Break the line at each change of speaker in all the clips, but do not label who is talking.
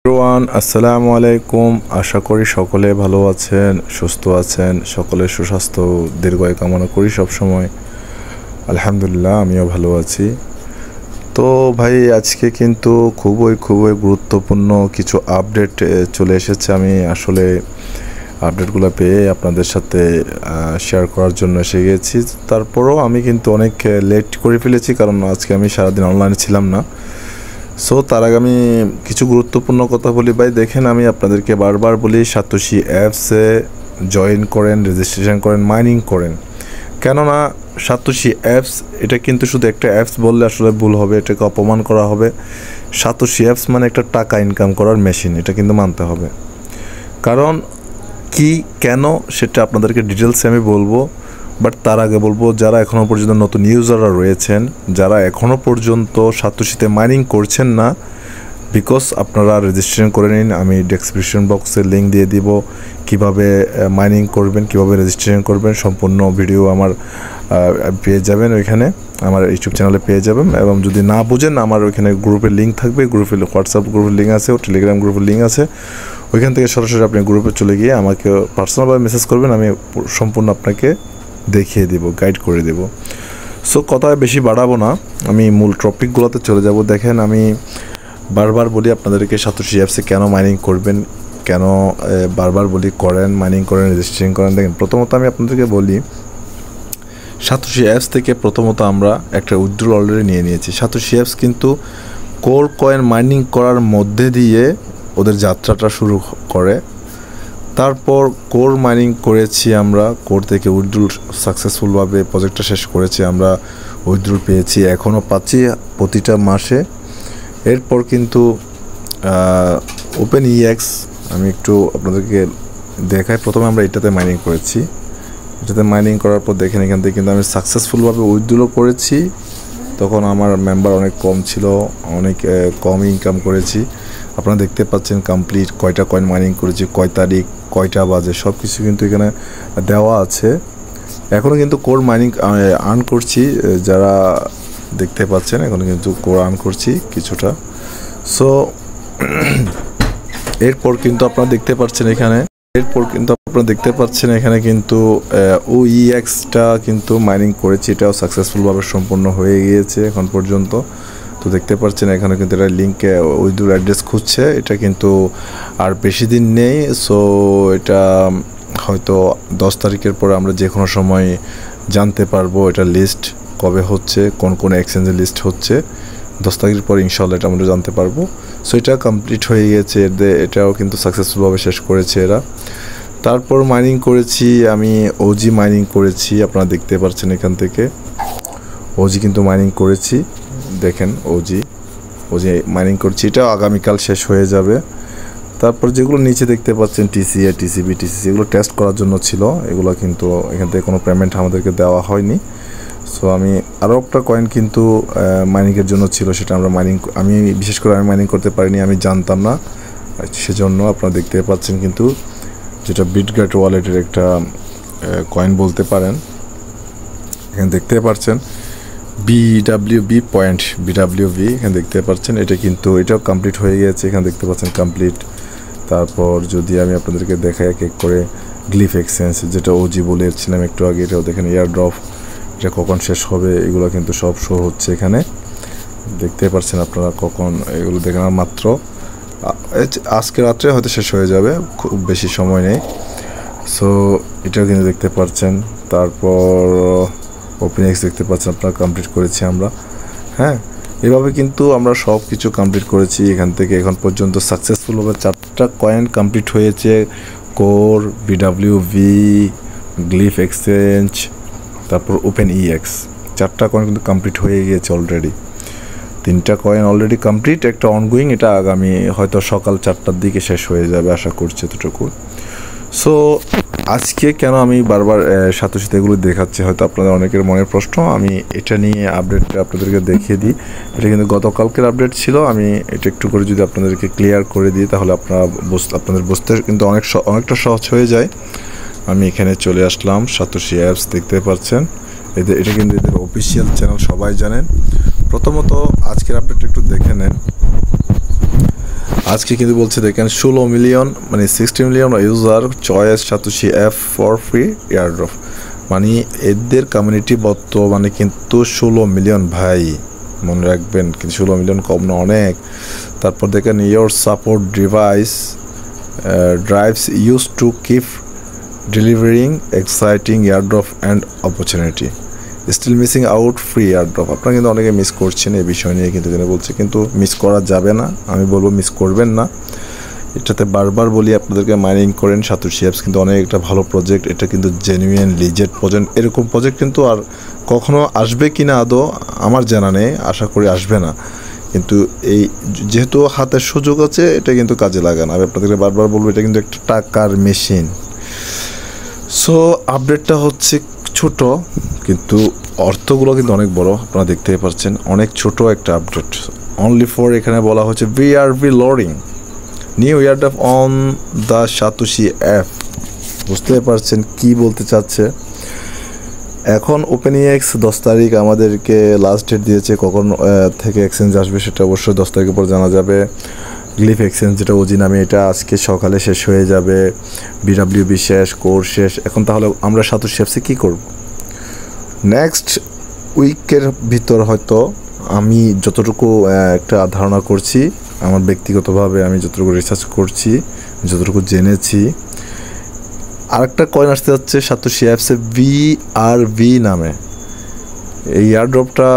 Everyone আসসালামু আলাইকুম। আশা করি সকলে ভালো আছেন, সুস্থ আছেন। সকলের সুস্বাস্থ্য দীর্ঘায়ু কামনা করি সব সময়। আলহামদুলিল্লাহ আমিও ভালো আছি। তো ভাই আজকে কিন্তু খুবই গুরুত্বপূর্ণ কিছু আপডেট চলে এসেছে। আমি আসলে আপডেটগুলো পেয়ে আপনাদের সাথে শেয়ার করার জন্য এসে গেছি। তারপরও আমি কিন্তু অনেক লেট করে ফেলেছি, কারণ আজকে আমি সারাদিন অনলাইনে ছিলাম না। সো তার আগে আমি কিছু গুরুত্বপূর্ণ কথা বলি। ভাই দেখেন, আমি আপনাদেরকে বারবার বলি সাতোশি অ্যাপসে জয়েন করেন, রেজিস্ট্রেশন করেন, মাইনিং করেন। কেননা সাতোশি অ্যাপস এটা কিন্তু শুধু একটা অ্যাপস বললে আসলে ভুল হবে, এটাকে অপমান করা হবে। সাতোশি অ্যাপস মানে একটা টাকা ইনকাম করার মেশিন, এটা কিন্তু মানতে হবে। কারণ কি কেন সেটা আপনাদেরকে ডিটেলসে আমি বলবো, বাট তার আগে বলবো যারা এখনও পর্যন্ত নতুন ইউজাররা রয়েছেন, যারা এখনও পর্যন্ত সাতোশিতে মাইনিং করছেন না, বিকজ আপনারা রেজিস্ট্রেশন করে নিন। আমি ডেসক্রিপশন বক্সে লিঙ্ক দিয়ে দিব কিভাবে মাইনিং করবেন, কিভাবে রেজিস্ট্রেশন করবেন। সম্পূর্ণ ভিডিও আমার পেয়ে যাবেন ওইখানে, আমার ইউটিউব চ্যানেলে পেয়ে যাবেন। এবং যদি না বুঝেন, আমার ওইখানে গ্রুপের লিঙ্ক থাকবে, গ্রুপের হোয়াটসঅ্যাপ গ্রুপের লিঙ্ক আছে, ও টেলিগ্রাম গ্রুপের লিঙ্ক আছে। ওইখান থেকে সরাসরি আপনি গ্রুপে চলে গিয়ে আমাকে পার্সোনালভাবে মেসেজ করবেন, আমি সম্পূর্ণ আপনাকে দেখিয়ে দেব, গাইড করে দেব। সো কথা বেশি বাড়াবো না, আমি মূল টপিকগুলোতে চলে যাব। দেখেন, আমি বারবার বলি আপনাদেরকে সাতোশি অ্যাপসে কেন মাইনিং করবেন, কেন বারবার বলি করেন, মাইনিং করেন, রেজিস্ট্রেশন করেন। দেখেন, প্রথমত আমি আপনাদেরকে বলি সাতোশি অ্যাপস থেকে প্রথমত আমরা একটা উইথড্রল অলরেডি নিয়ে নিয়েছি। সাতোশি অ্যাপস কিন্তু কোর কয়েন মাইনিং করার মধ্যে দিয়ে ওদের যাত্রাটা শুরু করে। তারপর কোর মাইনিং করেছি আমরা, কোর থেকে উইথড্রল সাকসেসফুলভাবে প্রজেক্টটা শেষ করেছি আমরা, উইথড্রল পেয়েছি, এখনও পাচ্ছি প্রতিটা মাসে। এরপর কিন্তু ওপেন ইএক্স আমি একটু আপনাদেরকে দেখাই। প্রথমে আমরা এটাতে মাইনিং করেছি, এটাতে মাইনিং করার পর দেখেন এখান থেকে কিন্তু আমি সাকসেসফুলভাবে উইথড্রলও করেছি। তখন আমার মেম্বার অনেক কম ছিল, অনেক কম ইনকাম করেছি। আপনারা দেখতে পাচ্ছেন কমপ্লিট কয়টা কয়েন মাইনিং করেছি, কয় তারিখ, কয়টা বাজে, সব কিছু কিন্তু এখানে দেওয়া আছে। এখনও কিন্তু কোর মাইনিং আর্ন করছি, যারা দেখতে পাচ্ছেন এখনও কিন্তু কোর আর্ন করছি কিছুটা। সো এরপর কিন্তু আপনারা দেখতে পাচ্ছেন এখানে কিন্তু ওইএক্সটা কিন্তু মাইনিং করেছি, এটাও সাকসেসফুলভাবে সম্পূর্ণ হয়ে গিয়েছে এখন পর্যন্ত। তো দেখতে পাচ্ছেন এখানে কিন্তু এটা লিঙ্কে উইথড্রল অ্যাড্রেস খুঁজছে, এটা কিন্তু আর বেশি দিন নেই। সো এটা হয়তো 10 তারিখের পরে আমরা যে কোনো সময় জানতে পারবো এটা লিস্ট কবে হচ্ছে, কোন কোন এক্সচেঞ্জে লিস্ট হচ্ছে। 10 তারিখের পর ইনশাল্লাহ এটা আমরা জানতে পারবো। সো এটা কমপ্লিট হয়ে গিয়েছে, এটাও কিন্তু সাকসেসফুলভাবে শেষ করেছে এরা। তারপর মাইনিং করেছি আমি, ওজি মাইনিং করেছি, আপনারা দেখতে পাচ্ছেন এখান থেকে ওজি কিন্তু মাইনিং করেছি। দেখেন ওজি মাইনিং করছি, এটাও আগামীকাল শেষ হয়ে যাবে। তারপর যেগুলো নিচে দেখতে পাচ্ছেন টিসিএ, টিসিবি, টিসিসি, এগুলো টেস্ট করার জন্য ছিল, এগুলো কিন্তু এখান থেকে কোনো পেমেন্ট আমাদেরকে দেওয়া হয়নি। সো আমি আরও একটা কয়েন কিন্তু মাইনিংয়ের জন্য ছিল, সেটা আমি বিশেষ করে আমি মাইনিং করতে পারিনি, আমি জানতাম না, সেজন্য আপনারা দেখতে পাচ্ছেন কিন্তু যেটা বিটগেট ওয়ালেটের একটা কয়েন বলতে পারেন। এখানে দেখতে পাচ্ছেন বিডাব্লিউবি পয়েন্ট, বিডাব্লিউবি এখানে দেখতে পাচ্ছেন, এটা কিন্তু এটাও কমপ্লিট হয়ে গিয়েছে, এখানে দেখতে পাচ্ছেন কমপ্লিট। তারপর যদি আমি আপনাদেরকে দেখাই এক এক করে, গ্লিফ এক্সচেঞ্জ যেটা ওজি বলেছিলাম একটু আগে, এটাও দেখেন এয়ার ড্রপ, এটা কখন শেষ হবে এগুলো কিন্তু সব শো হচ্ছে এখানে, দেখতে পাচ্ছেন আপনারা কখন এগুলো দেখেন। মাত্র আজকে রাত্রে হয়তো শেষ হয়ে যাবে, খুব বেশি সময় নেই। সো এটাও কিন্তু দেখতে পাচ্ছেন। তারপর ওপেন এক্স দেখতে পাচ্ছেন আপনারা, কমপ্লিট করেছি আমরা। হ্যাঁ, এভাবে কিন্তু আমরা সব কিছু কমপ্লিট করেছি। এখান থেকে এখন পর্যন্ত সাকসেসফুলভাবে 4টা কয়েন কমপ্লিট হয়েছে, কোর, বিডাব্লিউভি, গ্লিফ এক্সচেঞ্জ, তারপর ওপেন ইএক্স, 4টা কয়েন কিন্তু কমপ্লিট হয়ে গিয়েছে অলরেডি। 3টা কয়েন অলরেডি কমপ্লিট, একটা অনগোয়িং, এটা আগামী হয়তো সকাল 4টার দিকে শেষ হয়ে যাবে আশা করছি এতটুকু। সো আজকে কেন আমি বারবার সাতোশিতে এগুলো দেখাচ্ছি, হয়তো আপনাদের অনেকের মনের প্রশ্ন, আমি এটা নিয়ে আপডেটটা আপনাদেরকে দেখিয়ে দিই। এটা কিন্তু গতকালকের আপডেট ছিল, আমি এটা একটু করে যদি আপনাদেরকে ক্লিয়ার করে দিই তাহলে আপনাদের বুঝতে কিন্তু অনেকটা সহজ হয়ে যায়। আমি এখানে চলে আসলাম, সাতোশি অ্যাপস দেখতে পাচ্ছেন, এটা কিন্তু এদের অফিসিয়াল চ্যানেল, সবাই জানেন। প্রথমত আজকের আপডেটটা একটু দেখে নেন। আজকে কিন্তু বলছে দেখেন 16 মিলিয়ন মানে 60 million user choice satoshi app for free airdrop, মানে এদের কমিউনিটি বর্তমানে কিন্তু 16 মিলিয়ন ভাই, মনে রাখবেন। কিন্তু 16 মিলিয়ন কম না, অনেক। তারপর দেখেন your support device drives use to keep delivering exciting airdrop and opportunity still missing out free airdrop. আপনারা কিন্তু অনেকে মিস করছেন এই বিষয় নিয়ে, কিন্তু বলছে কিন্তু মিস করা যাবে না, আমি বলবো মিস করবেন না। এটাতে বারবার বলি আপনাদেরকে মাইনিং করেন সাতোশি অ্যাপস কিন্তু অনেক একটা ভালো প্রজেক্ট, এটা কিন্তু জেনুইন লিজেট প্রজেক্ট। এরকম প্রজেক্ট কিন্তু আর কখনো আসবে কি না আদৌ আমার জানা নেই, আশা করি আসবে না। কিন্তু এই যেহেতু হাতের সুযোগ আছে এটা কিন্তু কাজে লাগান। আমি আপনাদেরকে বারবার বলবো এটা কিন্তু একটা টাকার মেশিন। সো আপডেটটা হচ্ছে ছোট কিন্তু অর্থগুলো কিন্তু অনেক বড়, আপনারা দেখতেই পাচ্ছেন। অনেক ছোট একটা আপডেট অনলি ফর, এখানে বলা হচ্ছে VRV loading new airdrop on the satoshi app. বুঝতে পারছেন কি বলতে চাচ্ছে। এখন OpenEX 10 তারিখ আমাদেরকে লাস্ট ডেট দিয়েছে, কখন থেকে এক্সচেঞ্জ আসবে সেটা অবশ্যই 10 তারিখের পর জানা যাবে। গ্লিফ এক্সচেঞ্জ যেটা ওজি নামে, এটা আজকে সকালে শেষ হয়ে যাবে। BWB শেষ, কোর শেষ। এখন তাহলে আমরা সাতোশি অ্যাপসে কী করব? নেক্সট উইকের ভিতর হয়তো আমি যতটুকু একটা ধারণা করছি, আমার ব্যক্তিগতভাবে আমি যতটুকু রিসার্চ করছি, যতটুকু জেনেছি, আরেকটা কয়েন আসতে যাচ্ছে সাতোশি অ্যাপসে VRV নামে। এই এয়ারড্রপটা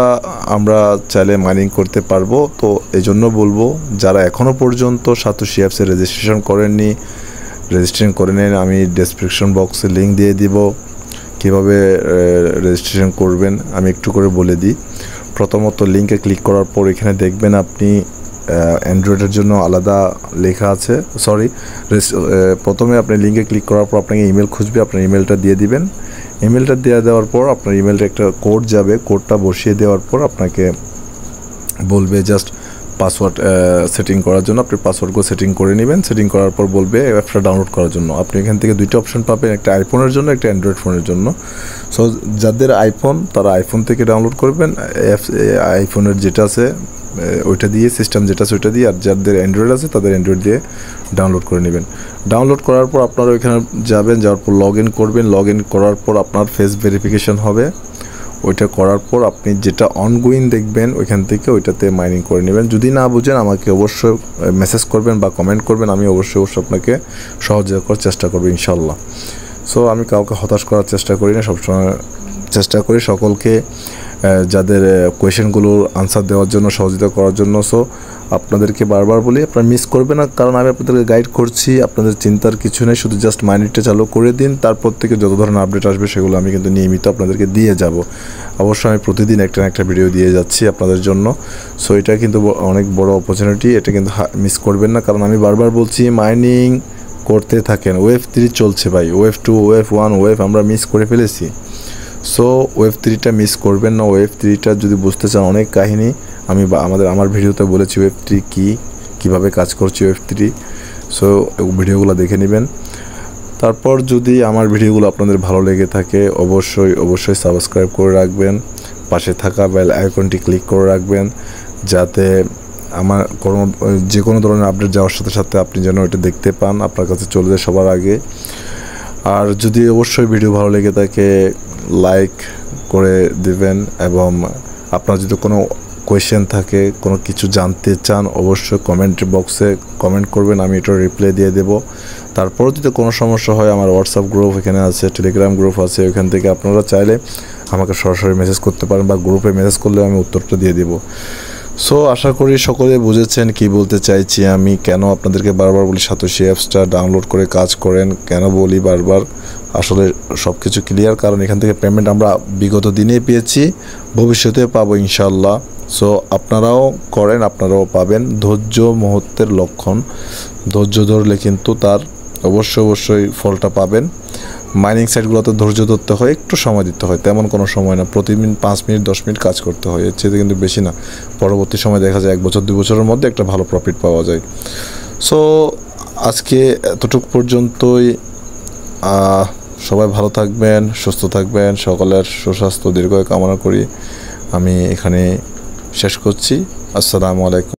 আমরা চাইলে মাইনিং করতে পারবো। তো এই জন্য বলবো যারা এখনও পর্যন্ত সাতোশি অ্যাপসে রেজিস্ট্রেশন করেননি, রেজিস্ট্রেশন করে নেন। আমি ডেসক্রিপশন বক্সে লিঙ্ক দিয়ে দিব কীভাবে রেজিস্ট্রেশন করবেন, আমি একটু করে বলে দিই। প্রথমত লিঙ্কে ক্লিক করার পর এখানে দেখবেন আপনি অ্যান্ড্রয়েডের জন্য আলাদা লেখা আছে, প্রথমে আপনি লিঙ্কে ক্লিক করার পর আপনাকে ইমেল খুঁজবে, আপনার ইমেলটা দিয়ে দিবেন। ইমেলটা দেওয়ার পর আপনার ইমেলটা একটা কোড যাবে, কোডটা বসিয়ে দেওয়ার পর আপনাকে বলবে জাস্ট পাসওয়ার্ড সেটিং করার জন্য। আপনি পাসওয়ার্ডগুলো সেটিং করে নেবেন। সেটিং করার পর বলবে অ্যাপটা ডাউনলোড করার জন্য। আপনি এখান থেকে দুইটা অপশন পাবেন, একটা আইফোনের জন্য, একটা অ্যান্ড্রয়েড ফোনের জন্য। সো যাদের আইফোন তারা আইফোন থেকে ডাউনলোড করবেন, আইফোনের যেটা আছে ওইটা দিয়ে, সিস্টেম যেটা আছে ওইটা দিয়ে। আর যাদের অ্যান্ড্রয়েড আছে তাদের অ্যান্ড্রয়েড দিয়ে ডাউনলোড করে নেবেন। ডাউনলোড করার পর আপনারা ওইখানে যাবেন, যাওয়ার পর লগ ইন করবেন। লগ ইন করার পর আপনার ফেস ভেরিফিকেশন হবে। ওইটা করার পর আপনি যেটা অনগোয়িং দেখবেন ওইখান থেকে ওইটাতে মাইনিং করে নেবেন। যদি না বুঝেন আমাকে অবশ্যই মেসেজ করবেন বা কমেন্ট করবেন, আমি অবশ্যই আপনাকে সহযোগিতা করার চেষ্টা করবো ইনশাল্লাহ। সো আমি কাউকে হতাশ করার চেষ্টা করি না, সবসময় চেষ্টা করি সকলকে যাদের কোয়েশনগুলোর আনসার দেওয়ার জন্য, সহযোগিতা করার জন্য। সো আপনাদেরকে বারবার বলি আপনারা মিস করবেন না, কারণ আমি আপনাদেরকে গাইড করছি, আপনাদের চিন্তার কিছু নেই। শুধু জাস্ট মাইনিংটা চালু করে দিন, তারপর থেকে যত ধরনের আপডেট আসবে সেগুলো আমি কিন্তু নিয়মিত আপনাদেরকে দিয়ে যাব। অবশ্যই আমি প্রতিদিন একটা না একটা ভিডিও দিয়ে যাচ্ছি আপনাদের জন্য। সো এটা কিন্তু অনেক বড় অপরচুনিটি, এটা কিন্তু মিস করবেন না। কারণ আমি বারবার বলছি মাইনিং করতে থাকেন। ওয়েভ 3 চলছে ভাই, ওয়েভ 2, ওয়েভ 1, ওয়েভ আমরা মিস করে ফেলেছি। সো ওয়েভ 3টা মিস করবেন না। ওয়েভ 3টা যদি বুঝতে চান, অনেক কাহিনী আমি আমার ভিডিওতে বলেছি ওয়েভ 3 কীভাবে কাজ করছে ওয়েভ 3। সো ভিডিওগুলো দেখে নেবেন। তারপর যদি আমার ভিডিওগুলো আপনাদের ভালো লেগে থাকে অবশ্যই সাবস্ক্রাইব করে রাখবেন, পাশে থাকা বেল আইকনটি ক্লিক করে রাখবেন, যাতে আমার যে কোনো ধরনের আপডেট যাওয়ার সাথে সাথে আপনি যেন এটা দেখতে পান, আপনার কাছে চলে যায় সবার আগে। আর যদি অবশ্যই ভিডিও ভালো লেগে থাকে লাইক করে দিবেন, এবং আপনার যদি কোনো কোয়েশ্চেন থাকে, কোনো কিছু জানতে চান, অবশ্যই কমেন্ট বক্সে কমেন্ট করবেন, আমি এটা রিপ্লাই দিয়ে দেব। তারপর যদি কোনো সমস্যা হয় আমার হোয়াটসঅ্যাপ গ্রুপ এখানে আছে, টেলিগ্রাম গ্রুপ আছে, ওইখান থেকে আপনারা চাইলে আমাকে সরাসরি মেসেজ করতে পারেন বা গ্রুপে মেসেজ করলে আমি উত্তরটা দিয়ে দেব। সো আশা করি সকলে বুঝেছেন কি বলতে চাইছি আমি, কেন আপনাদেরকে বারবার বলি সাতোশি অ্যাপসটা ডাউনলোড করে কাজ করেন, কেন বলি বারবার। আসলে সব কিছু ক্লিয়ার, কারণ এখান থেকে পেমেন্ট আমরা বিগত দিনেই পেয়েছি, ভবিষ্যতে পাবো ইনশাল্লাহ। সো আপনারাও করেন, আপনারাও পাবেন। ধৈর্য মুহূর্তের লক্ষণ, ধৈর্য ধরলে কিন্তু তার অবশ্যই ফলটা পাবেন। মাইনিং সাইটগুলোতে ধৈর্য ধরতে হয়, একটু সময় দিতে হয়, তেমন কোনো সময় না। প্রতিদিন 5 মিনিট 10 মিনিট কাজ করতে হয়, এর চেয়ে কিন্তু বেশি না। পরবর্তী সময় দেখা যায় 1 বছর 2 বছরের মধ্যে একটা ভালো প্রফিট পাওয়া যায়। সো আজকে এতটুকু পর্যন্তই। সবাই ভালো থাকবেন, সুস্থ থাকবেন, সকলের সুস্বাস্থ্য দীর্ঘায়ু কামনা করি। আমি এখানে শেষ করছি। আসসালামু আলাইকুম।